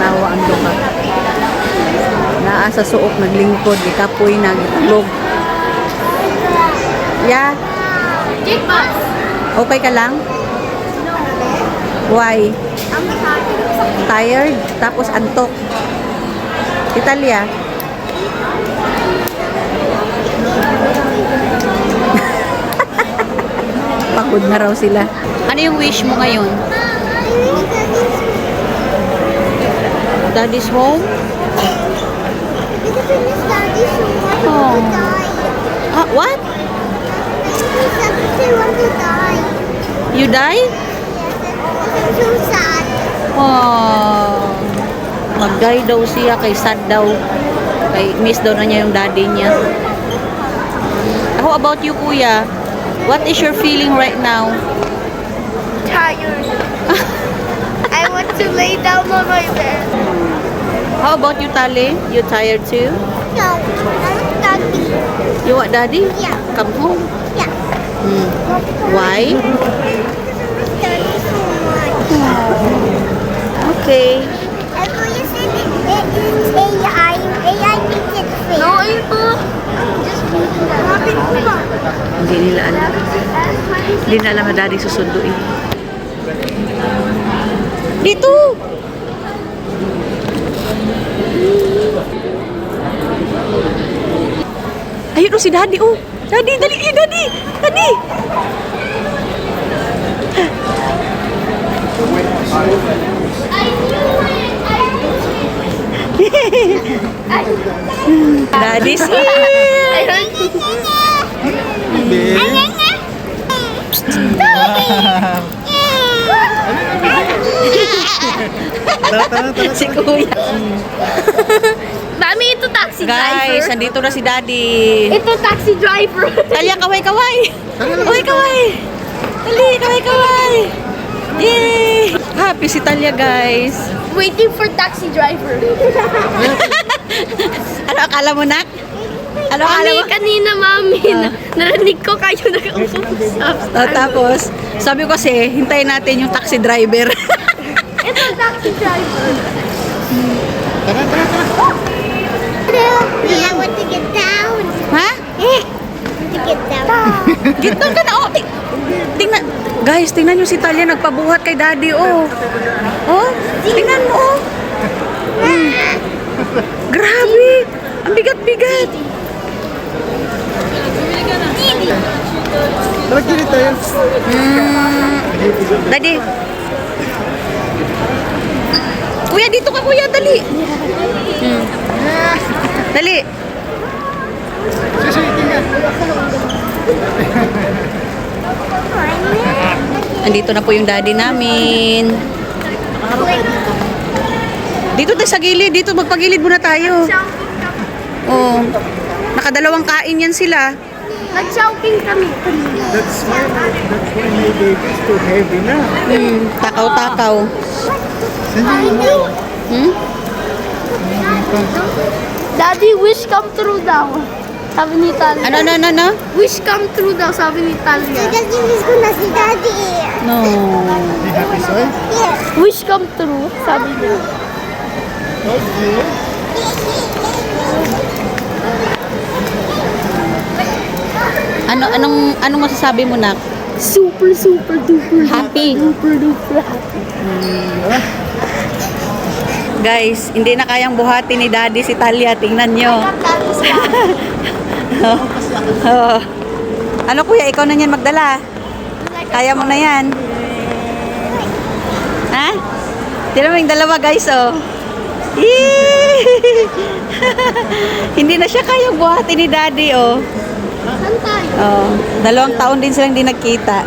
tanawa ang duha. Naa sa suok naglingkod, ikapoy na gitulog. Yeah. Okay ka lang? Why? Tired? Tapos antok. Italia. Pagod na raw sila. Ano yung wish mo ngayon? Daddy's home? Oh. What? You die? I'm so sad. Oh. Mag-die daw siya, kay sad daw. Kay miss daw na niya yung daddy niya. How about you, kuya? What is your feeling right now? Tired. I want to lay down on my bed. How about you, Tali? You tired too? No, I'm daddy. You want daddy? Yeah. Come home. Yeah. Why? Daddy so much. Okay. And so you said it is AI. AI makes it fake. No, ito. Just making that happen. Hindi nila alam. Hindi na alam na daddy susunduin. Dito! Ayun o si daddy, oh! Daddy, dali! Daddy! Daddy! Daddy's here! Si kuya. Mami, ito taxi driver. Guys, nandito na si daddy. Ito taxi driver. Talia, kaway-kaway! Kaway-kaway! Dali, kaway-kaway! Yay! Happy si Talia, guys. Waiting for taxi driver. Ano akala mo, nak? Ano akala Mami, mo? kanina mami, narinig ko kayo nag-usap. Tapos, sabi ko kasi, hintayin natin yung taxi driver. Ito taxi driver. I want to get down. Ha? To get down. Gitong ka na, oh. Tingnan. Guys, tingnan nyo si Talia nagpabuhat kay daddy, oh. Oh, tingnan mo, oh. Grabe. Ang bigat-bigat. Nagkilit tayo. Daddy. Kuya, dito ka, kuya. Dali. Dali. Sisikin ka. Andito na po yung daddy namin. Dito tayo sa gilid. Dito, magpagilid muna tayo. Oh. Nakadalawang kain yan sila. Nag-shopping kami. That's why my baby is too heavy na. Takaw-takaw. Daddy, wish come true daw. Sabi ni Talia. Ano? Wish come true daw, sabi ni Talia. So daddy is gonna see daddy. No. You happy, soy? Yes. Wish come true, sabi niya. Okay. Anong masasabi mo, nak? Super duper Happy. duper happy. Guys, hindi na kayang buhati ni daddy si Talia. Tingnan nyo. Oh. Ano kuya, ikaw na yan magdala. Kaya mo na yan. Ha? Tira mo yung dalawa, guys, oh. Yee! Hindi na siya kayang buhati ni daddy, oh. Saan tayo? Oh, 2 taon din silang hindi nagkita.